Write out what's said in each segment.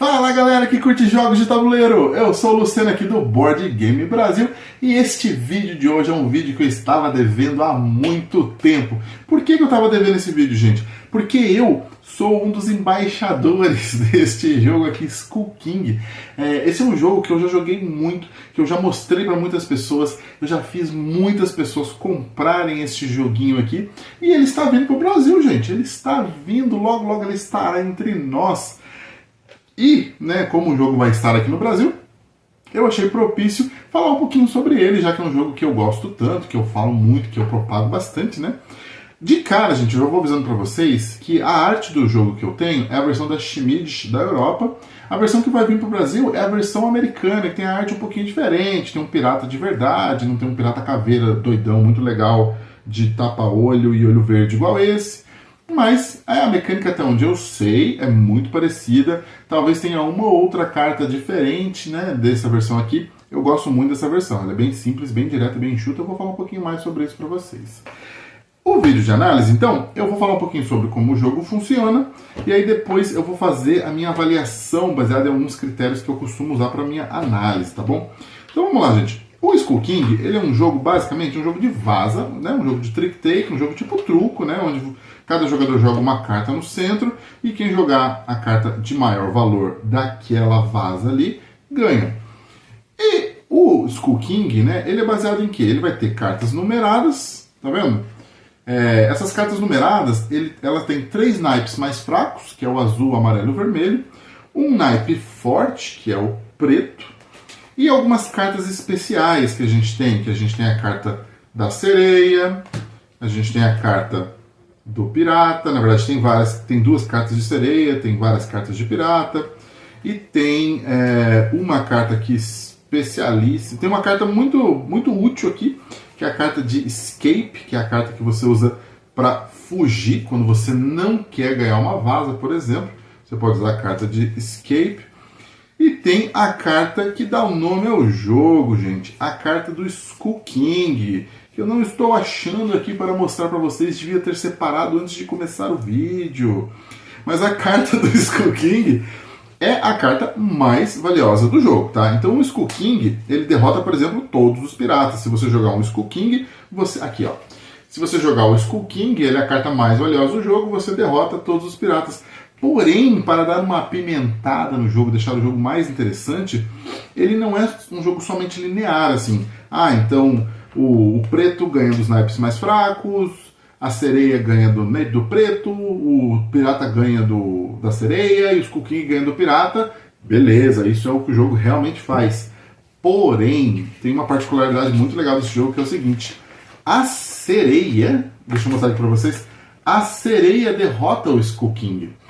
Fala galera que curte jogos de tabuleiro, eu sou o Luciano aqui do Board Game Brasil e este vídeo de hoje é um vídeo que eu estava devendo há muito tempo. Por que eu estava devendo esse vídeo, gente? Porque eu sou um dos embaixadores deste jogo aqui, Skull King. Esse é um jogo que eu já joguei muito, que eu já mostrei para muitas pessoas, eu já fiz muitas pessoas comprarem este joguinho aqui e ele está vindo para o Brasil, gente. Ele está vindo, logo logo ele estará entre nós. E, como o jogo vai estar aqui no Brasil, eu achei propício falar um pouquinho sobre ele, já que é um jogo que eu gosto tanto, que eu falo muito, que eu propago bastante, né? De cara, gente, eu já vou avisando para vocês que a arte do jogo que eu tenho é a versão da Schmidt da Europa. A versão que vai vir para o Brasil é a versão americana, que tem a arte um pouquinho diferente, tem um pirata de verdade, não tem um pirata caveira doidão, muito legal, de tapa-olho e olho verde igual esse. Mas a mecânica, até onde eu sei, é muito parecida. Talvez tenha uma ou outra carta diferente, né, dessa versão aqui. Eu gosto muito dessa versão, ela é bem simples, bem direta, bem enxuta. Eu vou falar um pouquinho mais sobre isso para vocês. O vídeo de análise, então, eu vou falar um pouquinho sobre como o jogo funciona. E aí depois eu vou fazer a minha avaliação baseada em alguns critérios que eu costumo usar para minha análise, tá bom? Então vamos lá, gente. O Skull King, ele é um jogo, basicamente, um jogo de vaza, né? Um jogo de trick-take, um jogo tipo truco, né? Onde cada jogador joga uma carta no centro e quem jogar a carta de maior valor daquela vaza ali, ganha. E o Skull King, né? Ele é baseado em quê? Ele vai ter cartas numeradas, tá vendo? Essas cartas numeradas, elas têm 3 naipes mais fracos, que é o azul, amarelo e o vermelho, um naipe forte, que é o preto, e algumas cartas especiais que a gente tem a carta da sereia, a gente tem a carta do pirata, na verdade tem 2 cartas de sereia, tem várias cartas de pirata, e tem uma carta aqui especialíssima, tem uma carta muito, muito útil aqui, que é a carta de Escape, que é a carta que você usa para fugir, quando você não quer ganhar uma vaza, por exemplo, você pode usar a carta de Escape. E tem a carta que dá o nome ao jogo, gente. A carta do Skull King. Que eu não estou achando aqui para mostrar para vocês. Devia ter separado antes de começar o vídeo. Mas a carta do Skull King é a carta mais valiosa do jogo, tá? Então o Skull King, ele derrota, por exemplo, todos os piratas. Se você jogar um Skull King, aqui, ó. Se você jogar o Skull King, ele é a carta mais valiosa do jogo, você derrota todos os piratas. Porém, para dar uma apimentada no jogo, deixar o jogo mais interessante, ele não é um jogo somente linear, assim. Então o preto ganha dos naipes mais fracos, a sereia ganha do preto, o pirata ganha da sereia e o Skull King ganha do pirata. Beleza, isso é o que o jogo realmente faz. Porém, tem uma particularidade muito legal desse jogo, que é o seguinte. A sereia, deixa eu mostrar aqui para vocês, a sereia derrota o Skull King.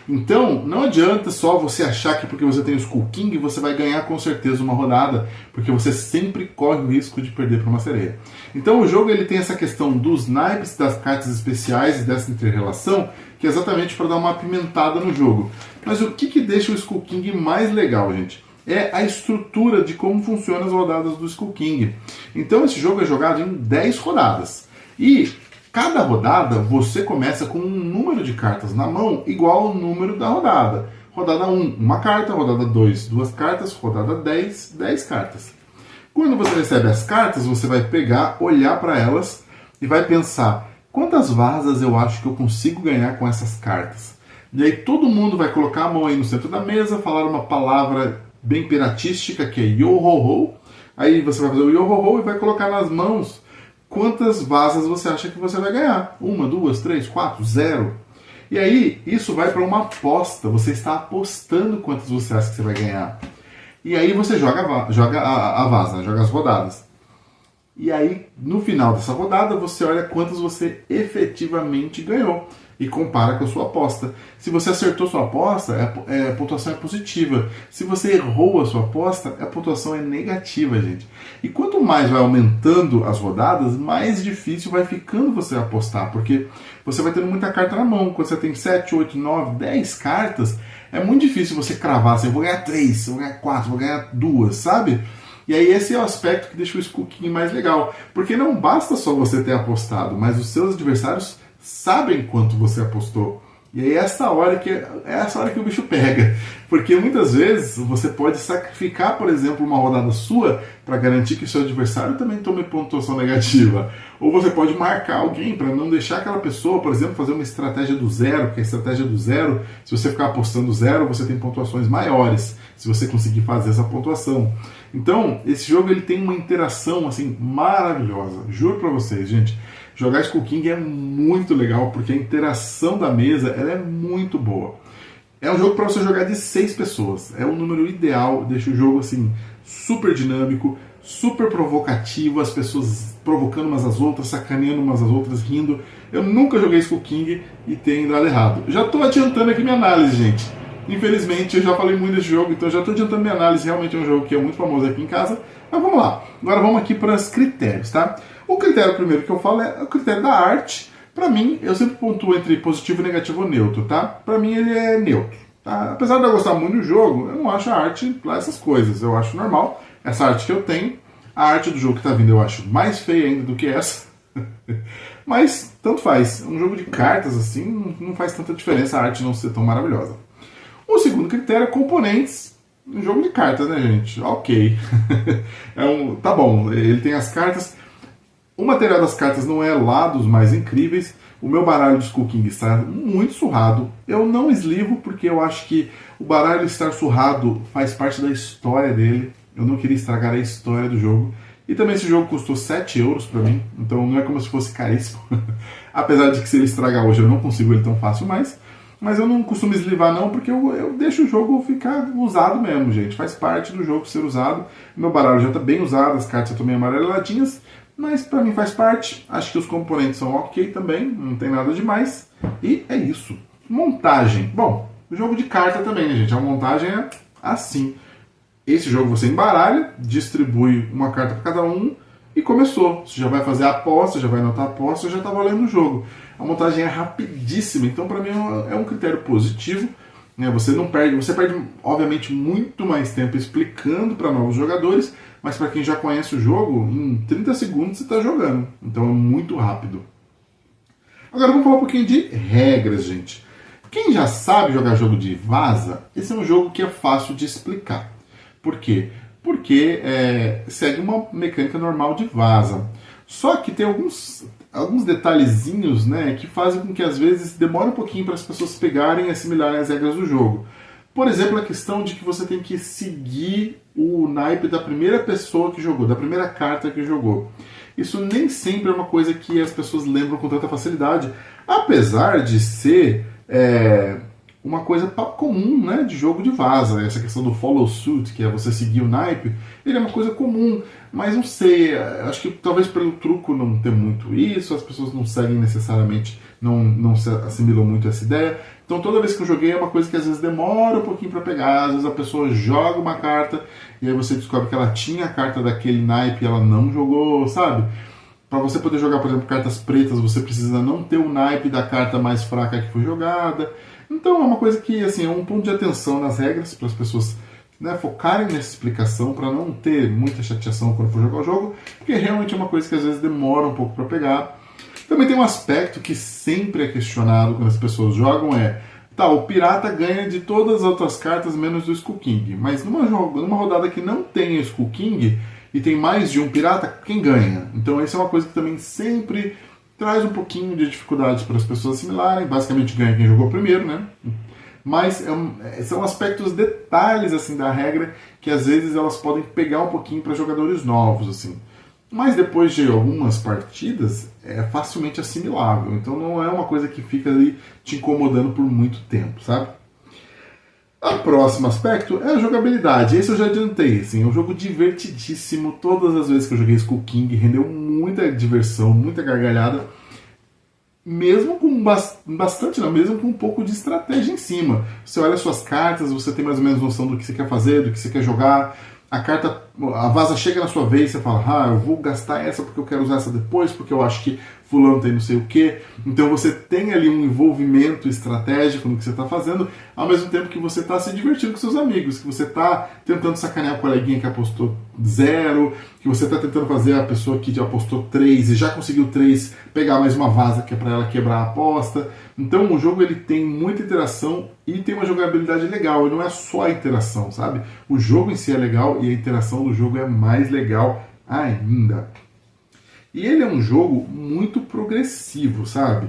Então, não adianta só você achar que porque você tem o Skull King, você vai ganhar com certeza uma rodada, porque você sempre corre o risco de perder para uma sereia. Então o jogo ele tem essa questão dos naipes, das cartas especiais e dessa inter-relação, que é exatamente para dar uma apimentada no jogo. Mas o que deixa o Skull King mais legal, gente? É a estrutura de como funcionam as rodadas do Skull King. Então esse jogo é jogado em 10 rodadas. E cada rodada você começa com um número de cartas na mão igual ao número da rodada. Rodada 1, uma carta. Rodada 2, 2 cartas. Rodada 10, 10 cartas. Quando você recebe as cartas, você vai pegar, olhar para elas e vai pensar: quantas vazas eu acho que eu consigo ganhar com essas cartas? E aí todo mundo vai colocar a mão aí no centro da mesa, falar uma palavra bem piratística, que é yo-ho-ho. Aí você vai fazer o yo-ho-ho e vai colocar nas mãos quantas vazas você acha que você vai ganhar. 1, 2, 3, 4, 0. E aí, isso vai para uma aposta. Você está apostando quantas você acha que você vai ganhar. E aí você joga a vaza, joga as rodadas. E aí, no final dessa rodada, você olha quantas você efetivamente ganhou e compara com a sua aposta. Se você acertou sua aposta, a pontuação é positiva. Se você errou a sua aposta, a pontuação é negativa, gente. E quanto mais vai aumentando as rodadas, mais difícil vai ficando você apostar, porque você vai tendo muita carta na mão. Quando você tem 7, 8, 9, 10 cartas, é muito difícil você cravar assim: eu vou ganhar 3, eu vou ganhar 4, eu vou ganhar 2, sabe? E aí esse é o aspecto que deixa o Skull King mais legal, porque não basta só você ter apostado, mas os seus adversários sabem quanto você apostou. E aí essa hora que o bicho pega. Porque muitas vezes você pode sacrificar, por exemplo, uma rodada sua para garantir que o seu adversário também tome pontuação negativa. Ou você pode marcar alguém para não deixar aquela pessoa, por exemplo, fazer uma estratégia do zero, que a estratégia do zero, se você ficar apostando zero, você tem pontuações maiores, se você conseguir fazer essa pontuação. Então, esse jogo ele tem uma interação assim maravilhosa. Juro para vocês, gente. Jogar Skull King é muito legal porque a interação da mesa ela é muito boa. É um jogo para você jogar de 6 pessoas. É o número ideal, deixa o jogo assim super dinâmico, super provocativo, as pessoas provocando umas às outras, sacaneando umas às outras, rindo. Eu nunca joguei Skull King e tem dado errado. Já estou adiantando aqui minha análise, gente. Infelizmente, eu já falei muito desse jogo, então já estou adiantando minha análise. Realmente é um jogo que é muito famoso aqui em casa. Mas vamos lá. Agora vamos aqui para os critérios, tá? O critério primeiro que eu falo é o critério da arte. Para mim, eu sempre pontuo entre positivo, negativo ou neutro, tá? Para mim ele é neutro, tá? Apesar de eu gostar muito do jogo, eu não acho a arte lá essas coisas. Eu acho normal. Essa arte que eu tenho, a arte do jogo que tá vindo eu acho mais feia ainda do que essa. Mas tanto faz. Um jogo de cartas assim não faz tanta diferença a arte não ser tão maravilhosa. O segundo critério é componentes. Um jogo de cartas, né, gente? Ok. Tá bom, ele tem as cartas. O material das cartas não é lá dos mais incríveis. O meu baralho de Skull King está muito surrado. Eu não eslivo porque eu acho que o baralho estar surrado faz parte da história dele. Eu não queria estragar a história do jogo. E também esse jogo custou 7 euros pra mim, então não é como se fosse caríssimo. Apesar de que se ele estragar hoje eu não consigo ele tão fácil mais. Mas eu não costumo eslivar não, porque eu deixo o jogo ficar usado mesmo, gente. Faz parte do jogo ser usado. Meu baralho já está bem usado, as cartas estão meio amareladinhas, mas pra mim faz parte. Acho que os componentes são ok também, não tem nada demais. E é isso. Montagem. Bom, o jogo de carta também, né, gente? A montagem é assim. Esse jogo você embaralha, distribui uma carta para cada um e começou. Você já vai fazer a aposta, já vai anotar a aposta, já está valendo o jogo. A montagem é rapidíssima, então para mim é um critério positivo. Né? Você não perde, você perde obviamente muito mais tempo explicando para novos jogadores, mas para quem já conhece o jogo, em 30 segundos você está jogando. Então é muito rápido. Agora vamos falar um pouquinho de regras, gente. Quem já sabe jogar jogo de vaza, esse é um jogo que é fácil de explicar. Por quê? Porque segue uma mecânica normal de vaza. Só que tem alguns detalhezinhos, né, que fazem com que às vezes demore um pouquinho para as pessoas pegarem e assimilarem as regras do jogo. Por exemplo, a questão de que você tem que seguir o naipe da primeira pessoa que jogou, da primeira carta que jogou. Isso nem sempre é uma coisa que as pessoas lembram com tanta facilidade, apesar de ser uma coisa comum, né, de jogo de vaza. Essa questão do follow suit, que é você seguir o naipe, ele é uma coisa comum, mas não sei, acho que talvez pelo truco não ter muito isso, as pessoas não seguem necessariamente, não se assimilam muito a essa ideia. Então toda vez que eu joguei é uma coisa que às vezes demora um pouquinho para pegar, às vezes a pessoa joga uma carta e aí você descobre que ela tinha a carta daquele naipe e ela não jogou, sabe? Para você poder jogar, por exemplo, cartas pretas, você precisa não ter o naipe da carta mais fraca que foi jogada. Então é uma coisa que assim, é um ponto de atenção nas regras para as pessoas, né, focarem nessa explicação para não ter muita chateação quando for jogar o jogo, porque realmente é uma coisa que às vezes demora um pouco para pegar. Também tem um aspecto que sempre é questionado quando as pessoas jogam, o pirata ganha de todas as outras cartas menos do Skull King, mas numa rodada que não tem Skull King e tem mais de um pirata, quem ganha? Então essa é uma coisa que também sempre traz um pouquinho de dificuldade para as pessoas assimilarem. Basicamente ganha quem jogou primeiro, né? Mas são aspectos, detalhes assim da regra que às vezes elas podem pegar um pouquinho para jogadores novos, assim. Mas depois de algumas partidas é facilmente assimilável. Então não é uma coisa que fica ali te incomodando por muito tempo, sabe? O próximo aspecto é a jogabilidade. Esse eu já adiantei, assim, é um jogo divertidíssimo. Todas as vezes que eu joguei Skull King rendeu muita diversão, muita gargalhada. Mesmo com bastante, não, mesmo com um pouco de estratégia em cima. Você olha suas cartas, você tem mais ou menos noção do que você quer fazer, do que você quer jogar. A carta a vaza chega na sua vez, você fala, eu vou gastar essa porque eu quero usar essa depois, porque eu acho que fulano tem não sei o que. Então você tem ali um envolvimento estratégico no que você está fazendo, ao mesmo tempo que você está se divertindo com seus amigos, que você está tentando sacanear a coleguinha que apostou 0, que você está tentando fazer a pessoa que apostou 3 e já conseguiu 3 pegar mais uma vaza que é para ela quebrar a aposta. Então o jogo ele tem muita interação e tem uma jogabilidade legal, ele não é só a interação, sabe? O jogo em si é legal e a interação do jogo é mais legal ainda. E ele é um jogo muito progressivo, sabe?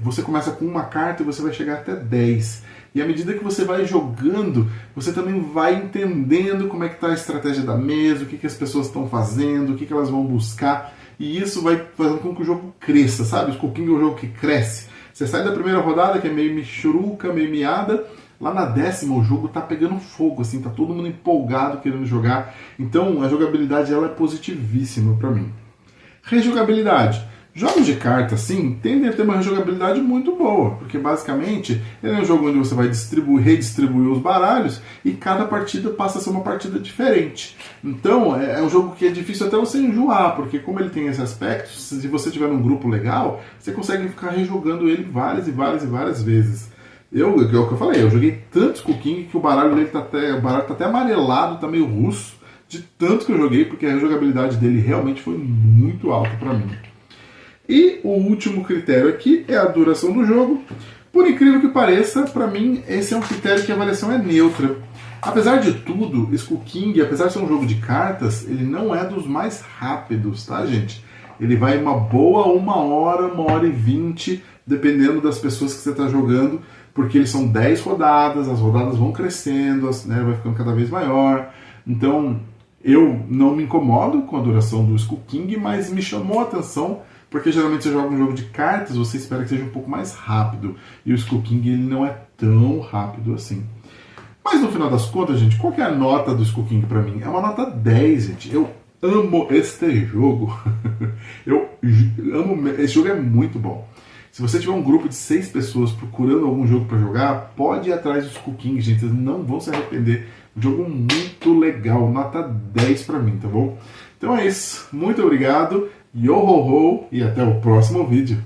Você começa com uma carta e você vai chegar até 10. E à medida que você vai jogando, você também vai entendendo como é que está a estratégia da mesa, o que as pessoas estão fazendo, o que elas vão buscar. E isso vai fazendo com que o jogo cresça, sabe? O Skull King é um jogo que cresce. Você sai da primeira rodada, que é meio michuruca, meio miada, lá na 10ª o jogo tá pegando fogo, assim, tá todo mundo empolgado querendo jogar. Então a jogabilidade ela é positivíssima para mim. Rejogabilidade. Jogos de carta, assim, tendem a ter uma rejogabilidade muito boa, porque basicamente ele é um jogo onde você vai redistribuir os baralhos e cada partida passa a ser uma partida diferente. Então é um jogo que é difícil até você enjoar, porque como ele tem esse aspecto, se você tiver num grupo legal, você consegue ficar rejogando ele várias e várias e várias vezes. É o que eu falei, eu joguei tanto Skull King que o baralho dele tá até amarelado, tá meio russo, de tanto que eu joguei, porque a rejogabilidade dele realmente foi muito alta para mim. E o último critério aqui é a duração do jogo. Por incrível que pareça, para mim esse é um critério que a avaliação é neutra. Apesar de tudo, Skull King, apesar de ser um jogo de cartas, ele não é dos mais rápidos, tá, gente? Ele vai uma boa 1 hora, 1h20, dependendo das pessoas que você está jogando, porque eles são 10 rodadas, as rodadas vão crescendo, né, vai ficando cada vez maior. Então, eu não me incomodo com a duração do Skull King, mas me chamou a atenção, porque geralmente você joga um jogo de cartas, você espera que seja um pouco mais rápido, e o Skull King ele não é tão rápido assim. Mas no final das contas, gente, qual que é a nota do Skull King pra mim? É uma nota 10, gente. Eu amo este jogo. Eu amo, esse jogo é muito bom. Se você tiver um grupo de 6 pessoas procurando algum jogo para jogar, pode ir atrás do Skull King, gente. Vocês não vão se arrepender. Um jogo muito legal. Nota 10 pra mim, tá bom? Então é isso. Muito obrigado. Yo ho ho e até o próximo vídeo.